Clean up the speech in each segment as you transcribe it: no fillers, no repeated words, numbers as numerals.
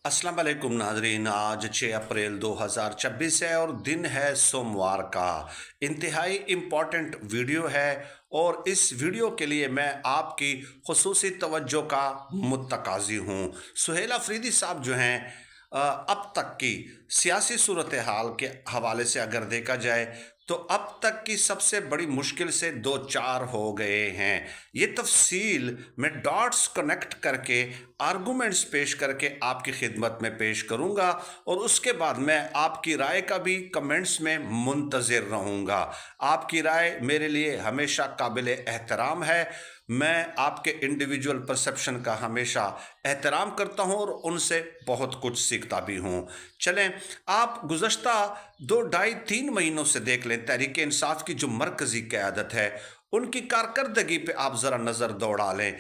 अस्सलाम वालेकुम नाजरीन। आज 6 अप्रैल 2026 है और दिन है सोमवार का। इंतहाई इम्पॉर्टेंट वीडियो है और इस वीडियो के लिए मैं आपकी खुसूसी तवज्जो का मुतकाज़ी हूँ। सुहेल अफरीदी साहब जो हैं अब तक की सियासी सूरत हाल के हवाले से अगर देखा जाए तो अब तक की सबसे बड़ी मुश्किल से दो चार हो गए हैं। ये तफसील मैं डॉट्स कनेक्ट करके आर्गूमेंट्स पेश करके आपकी खिदमत में पेश करूंगा और उसके बाद मैं आपकी राय का भी कमेंट्स में मुंतज़िर रहूंगा। आपकी राय मेरे लिए हमेशा काबिल एहतराम है। मैं आपके इंडिविजुअल परसेप्शन का हमेशा एहतराम करता हूं और उनसे बहुत कुछ सीखता भी हूं। चलें, आप गुज़श्ता 2 ढाई 3 महीनों से देख लें तहरीक इंसाफ की जो मरकज़ी क़यादत है उनकी कारकर्दगी पे आप ज़रा नज़र दौड़ा लें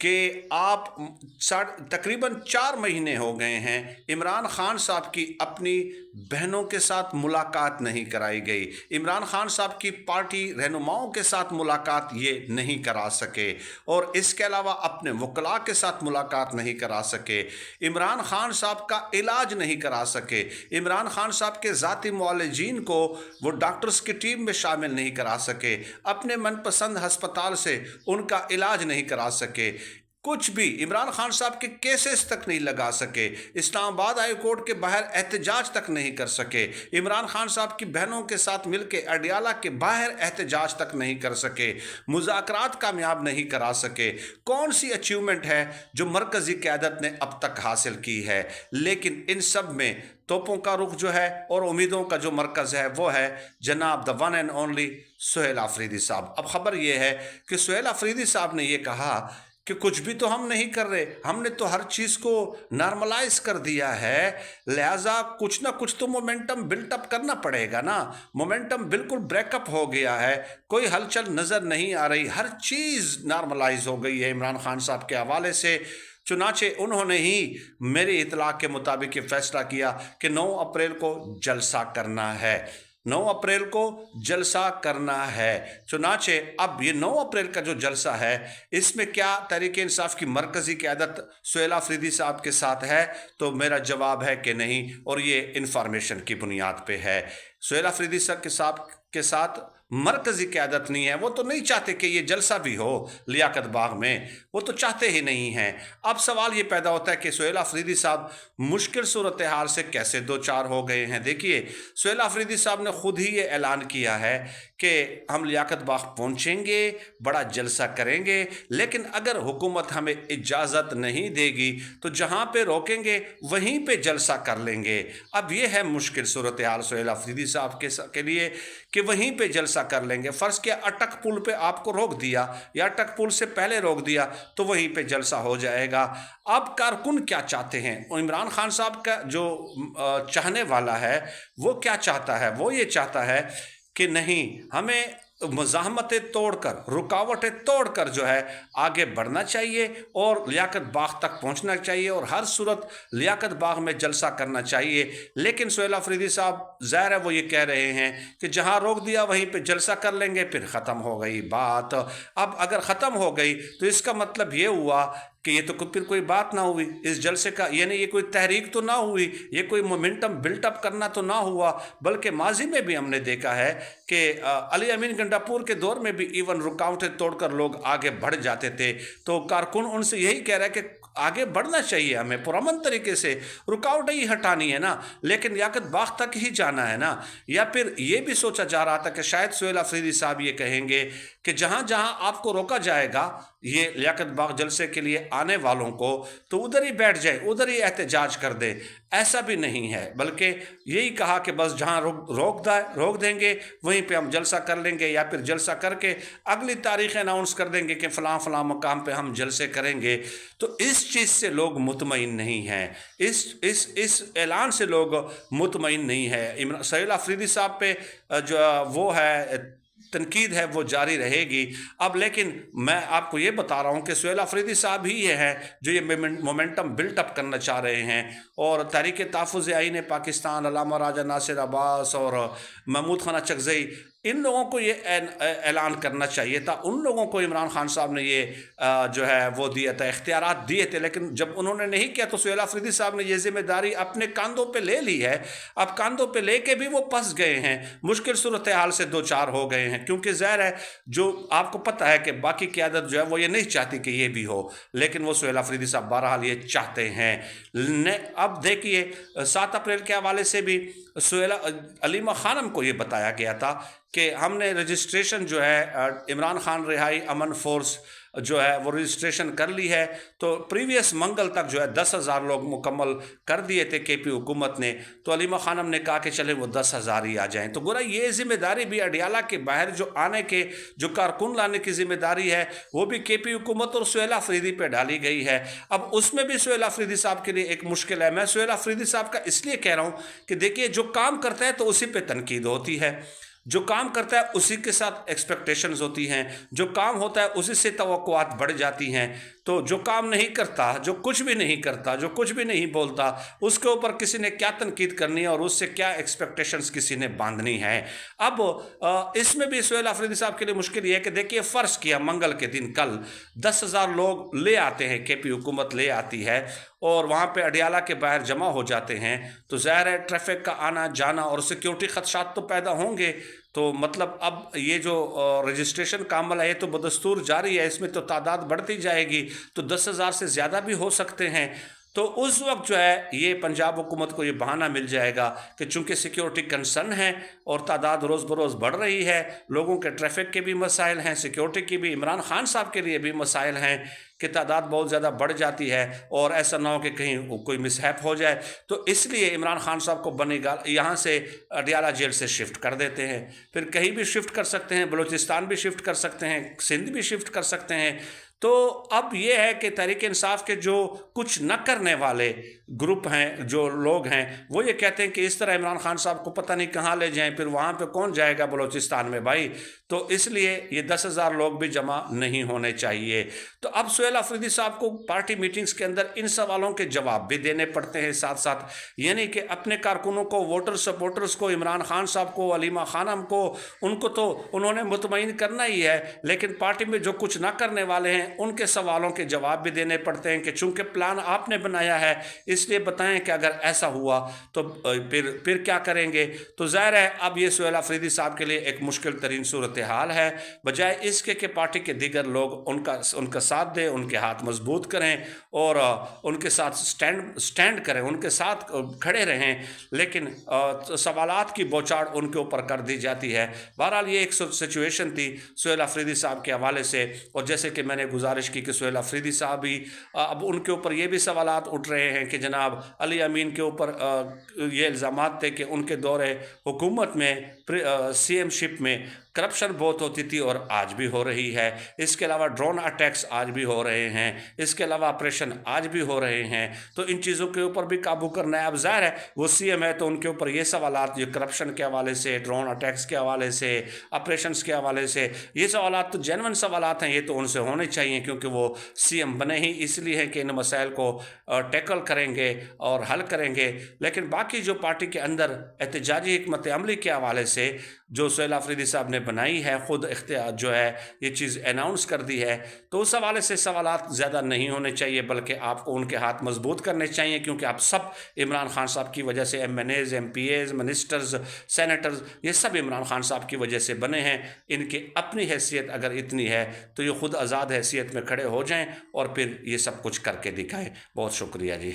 कि आप तकरीबन 4 महीने हो गए हैं इमरान खान साहब की अपनी बहनों के साथ मुलाकात नहीं कराई गई। इमरान खान साहब की पार्टी रहनुमाओं के साथ मुलाकात ये नहीं करा सके और इसके अलावा अपने वकला के साथ मुलाकात नहीं करा सके। इमरान खान साहब का इलाज नहीं करा सके। इमरान खान साहब के ज़ाती मुआलिजीन को वो डॉक्टर्स की टीम में शामिल नहीं करा सके। अपने मनपसंद हस्पताल से उनका इलाज नहीं करा सके। कुछ भी इमरान खान साहब के केसेस तक नहीं लगा सके। इस्लामाबाद हाई कोर्ट के बाहर एहतजाज तक नहीं कर सके। इमरान खान साहब की बहनों के साथ मिलकर अडियाला के बाहर एहतजाज तक नहीं कर सके। मुज़ाकरात कामयाब नहीं करा सके। कौन सी अचीवमेंट है जो मरकज़ी क़यादत ने अब तक हासिल की है? लेकिन इन सब में तोपों का रुख जो है और उम्मीदों का जो मरकज़ है वो है जनाब the one and only Suhail Afridi साहब। अब खबर ये है कि सुहेल अफरीदी साहब ने ये कहा कि कुछ भी तो हम नहीं कर रहे, हमने तो हर चीज़ को नॉर्मलाइज कर दिया है, लिहाजा कुछ ना कुछ तो मोमेंटम बिल्टअप करना पड़ेगा ना। मोमेंटम बिल्कुल ब्रेकअप हो गया है, कोई हलचल नज़र नहीं आ रही, हर चीज़ नॉर्मलाइज हो गई है इमरान खान साहब के हवाले से। चुनाचे उन्होंने ही मेरी इतला के मुताबिक ये फैसला किया कि 9 अप्रैल को जलसा करना है। 9 अप्रैल को जलसा करना है। चुनाचे अब ये 9 अप्रैल का जो जलसा है इसमें क्या तहरीक इंसाफ की मरकज़ी क़यादत सुहेल अफरीदी साहब के साथ है? तो मेरा जवाब है कि नहीं, और ये इंफॉर्मेशन की बुनियाद पे है। सुहेल अफरीदी साहब के साथ मरकज़ी क़यादत नहीं है। वो तो नहीं चाहते कि ये जलसा भी हो लियाकत बाग में, वो तो चाहते ही नहीं हैं। अब सवाल ये पैदा होता है कि सुहेल अफरीदी साहब मुश्किल सूरत हाल से कैसे दो चार हो गए हैं। देखिए, सुहेल अफरीदी साहब ने खुद ही ये ऐलान किया है कि हम लियाकत बाग पहुँचेंगे, बड़ा जलसा करेंगे, लेकिन अगर हुकूमत हमें इजाज़त नहीं देगी तो जहाँ पे रोकेंगे वहीं पे जलसा कर लेंगे। अब ये है मुश्किल सूरत हाल सुहेल अफरीदी साहब के लिए कि वहीं पे जलसा कर लेंगे। फ़र्ज़ किया अटक पुल पे आपको रोक दिया या अटक पुल से पहले रोक दिया तो वहीं पे जलसा हो जाएगा। अब कारकुन क्या चाहते हैं? इमरान खान साहब का जो चाहने वाला है वो क्या चाहता है? वो ये चाहता है कि नहीं, हमें मज़ाहमतें तोड़कर, रुकावटें तोड़कर जो है आगे बढ़ना चाहिए और लियाकत बाग तक पहुंचना चाहिए और हर सूरत लियाकत बाग में जलसा करना चाहिए। लेकिन सुहेल अफरीदी साहब ज़ाहिर है वो ये कह रहे हैं कि जहां रोक दिया वहीं पे जलसा कर लेंगे, फिर ख़त्म हो गई बात। अब अगर ख़त्म हो गई तो इसका मतलब ये हुआ कि ये तो फिर कोई बात ना हुई इस जलसे का, यानी ये कोई तहरीक तो ना हुई, ये कोई मोमेंटम बिल्टअप करना तो ना हुआ। बल्कि माजी में भी हमने देखा है कि अली अमीन गंडापुर के दौर में भी इवन रुकावटें तोड़कर लोग आगे बढ़ जाते थे। तो कारकुन उनसे यही कह रहा है कि आगे बढ़ना चाहिए, हमें पुरअमन तरीके से रुकावटें ही हटानी है ना, लेकिन लियाकत बाग तक ही जाना है ना। या फिर ये भी सोचा जा रहा था कि शायद सुहेल अफरीदी साहब ये कहेंगे कि जहाँ जहाँ आपको रोका जाएगा ये लियाकत बाग जलसे के लिए आने वालों को, तो उधर ही बैठ जाए, उधर ही एहतजाज कर दे। ऐसा भी नहीं है, बल्कि यही कहा कि बस जहाँ रोक देंगे वहीं पे हम जलसा कर लेंगे, या फिर जलसा करके अगली तारीख अनाउंस कर देंगे कि फ़लाँ फ़लाँ मकाम पे हम जलसे करेंगे। तो इस चीज़ से लोग मुतमईन नहीं हैं, इस ऐलान से लोग मुतमईन नहीं है। सुहेल अफरीदी साहब पे जो वो है तनकीद है वो जारी रहेगी। अब लेकिन मैं आपको ये बता रहा हूँ कि सुहेल अफरीदी साहब ही ये हैं जो ये मोमेंटम बिल्टअप करना चाह रहे हैं। और तहरीक तहफ़्फ़ुज़ आईन पाकिस्तान, अल्लामा राजा नासिर अब्बास और महमूद खान चकज़ई, ان لوگوں کو یہ اعلان کرنا چاہیے تھا، ان لوگوں کو عمران خان صاحب نے یہ جو ہے وہ دیا تھا، اختیارات دیے تھے، لیکن جب انہوں نے نہیں کیا تو سہیل آفریدی صاحب نے یہ ذمہ داری اپنے کاندھوں پہ لے لی ہے۔ اب کاندھوں پہ لے کے بھی وہ پھنس گئے ہیں، مشکل صورتحال سے دو چار ہو گئے ہیں، کیونکہ ظاہر ہے جو آپ کو پتہ ہے کہ باقی قیادت جو ہے وہ یہ نہیں چاہتی کہ یہ بھی ہو، لیکن وہ سہیل آفریدی صاحب بہرحال یہ چاہتے ہیں۔ اب دیکھیے 7 اپریل کے حوالے سے بھی علیمہ خانم کو یہ بتایا گیا تھا کہ ہم نے رجسٹریشن جو ہے عمران خان رہائی امن فورس جو ہے وہ رجسٹریشن کر لی ہے، تو پریویس منگل تک جو ہے 10,000 لوگ مکمل کر دیے تھے کے پی حکومت نے، تو علیمہ خانم نے کہا کہ چلے وہ 10,000 ہی آ جائیں۔ تو گورا یہ ذمہ داری بھی اڈیالہ کے باہر جو آنے کے جو کارکن لانے کی ذمہ داری ہے وہ بھی کے پی حکومت اور سہیل آفریدی پہ ڈالی گئی ہے۔ اب اس میں بھی سہیل آفریدی صاحب کے لیے ایک مشکل ہے۔ میں سہیل آفریدی صاحب کا اس لیے کہہ رہا ہوں کہ دیکھیے جو کام کرتا ہے تو اسی پہ تنقید ہوتی ہے، جو کام کرتا ہے اسی کے ساتھ ایکسپیکٹیشنز ہوتی ہیں، جو کام ہوتا ہے اسی سے توقعات بڑھ جاتی ہیں۔ تو جو کام نہیں کرتا، جو کچھ بھی نہیں کرتا، جو کچھ بھی نہیں بولتا، اس کے اوپر کسی نے کیا تنقید کرنی ہے اور اس سے کیا ایکسپیکٹیشنز کسی نے باندھنی ہے۔ اب اس میں بھی سہیل آفریدی صاحب کے لیے مشکل یہ ہے کہ دیکھیے فرض کیا منگل کے دن کل 10,000 لوگ لے آتے ہیں، کے پی حکومت لے آتی ہے اور وہاں پہ اڈیالہ کے باہر جمع ہو جاتے ہیں، تو ظاہر ہے ٹریفک کا آنا جانا اور سیکیورٹی خدشات تو پیدا ہوں گے۔ تو مطلب اب یہ جو رجسٹریشن کا عمل ہے یہ تو بدستور جاری ہے، اس میں تو تعداد بڑھتی جائے گی، تو 10,000 سے زیادہ بھی ہو سکتے ہیں۔ تو اس وقت جو ہے یہ پنجاب حکومت کو یہ بہانہ مل جائے گا کہ چونکہ سیکیورٹی کنسرن ہے اور تعداد روز بروز بڑھ رہی ہے، لوگوں کے ٹریفک کے بھی مسائل ہیں، سیکیورٹی کی بھی، عمران خان صاحب کے لیے بھی مسائل ہیں کہ تعداد بہت زیادہ بڑھ جاتی ہے اور ایسا نہ ہو کہ کہیں کوئی مس ہیپ ہو جائے، تو اس لیے عمران خان صاحب کو بنی گال یہاں سے اڈیالہ جیل سے شفٹ کر دیتے ہیں، پھر کہیں بھی شفٹ کر سکتے ہیں، بلوچستان بھی شفٹ کر سکتے ہیں، سندھ بھی شفٹ کر سکتے ہیں۔ تو اب یہ ہے کہ تحریک انصاف کے جو کچھ نہ کرنے والے گروپ ہیں، جو لوگ ہیں، وہ یہ کہتے ہیں کہ اس طرح عمران خان صاحب کو پتہ نہیں کہاں لے جائیں، پھر وہاں پہ کون جائے گا بلوچستان میں بھائی، تو اس لیے یہ 10,000 لوگ بھی جمع نہیں ہونے چاہیے۔ تو اب سہیل آفریدی صاحب کو پارٹی میٹنگز کے اندر ان سوالوں کے جواب بھی دینے پڑتے ہیں ساتھ ساتھ، یعنی کہ اپنے کارکنوں کو، ووٹر سپورٹرز کو، عمران خان صاحب کو، علیمہ خانم کو، ان کو تو انہوں نے مطمئن کرنا ہی ہے، لیکن پارٹی میں جو کچھ نہ کرنے والے ہیں ان کے سوالوں کے جواب بھی دینے پڑتے ہیں کہ چونکہ پلان آپ نے بنایا ہے اس لیے بتائیں کہ اگر ایسا ہوا تو پھر کیا کریں گے۔ تو ظاہر ہے اب یہ سہیل آفریدی صاحب کے لیے ایک مشکل ترین صورتحال ہے، بجائے اس کے پارٹی کے دیگر لوگ ان کا ساتھ دیں، ان کے ہاتھ مضبوط کریں اور ان کے ساتھ سٹینڈ کریں، ان کے ساتھ کھڑے رہیں، لیکن سوالات کی بوچھاڑ ان کے اوپر کر دی جاتی ہے۔ بہرحال یہ ایک سچویشن تھی سہیل آفریدی صاحب کے حوالے سے، اور جیسے کہ میں نے گزارش کی کہ سہیل آفریدی صاحب بھی اب ان کے اوپر یہ بھی سوالات اٹھ رہے ہیں کہ جناب علی امین کے اوپر یہ الزامات تھے کہ ان کے دور حکومت میں سی ایم شپ میں کرپشن بہت ہوتی تھی اور آج بھی ہو رہی ہے، اس کے علاوہ ڈرون اٹیکس آج بھی ہو رہے ہیں، اس کے علاوہ آپریشن آج بھی ہو رہے ہیں، تو ان چیزوں کے اوپر بھی قابو کرنا ہے۔ اب ظاہر ہے وہ سی ایم ہے تو ان کے اوپر یہ سوالات، یہ کرپشن کے حوالے سے، ڈرون اٹیکس کے حوالے سے، آپریشنز کے حوالے سے، یہ سوالات تو جینون سوالات ہیں، یہ تو ان سے ہونے چاہیے کیونکہ وہ سی ایم بنے ہی اس لیے ہیں کہ ان مسائل کو ٹیکل کریں گے اور حل کریں گے۔ لیکن باقی جو پارٹی کے اندر احتجاجی حکمت عملی کے حوالے سے جو سہیل آفریدی صاحب نے بنائی ہے، خود اختیار جو ہے یہ چیز اناؤنس کر دی ہے، تو اس حوالے سے سوالات زیادہ نہیں ہونے چاہیے، بلکہ آپ کو ان کے ہاتھ مضبوط کرنے چاہیے، کیونکہ آپ سب عمران خان صاحب کی وجہ سے M N As, M P As, ministers, senators, یہ سب عمران خان صاحب کی وجہ سے بنے ہیں۔ ان کی اپنی حیثیت اگر اتنی ہے تو یہ خود آزاد حیثیت میں کھڑے ہو جائیں اور پھر یہ سب کچھ کر کے دکھائیں۔ بہت شکریہ جی۔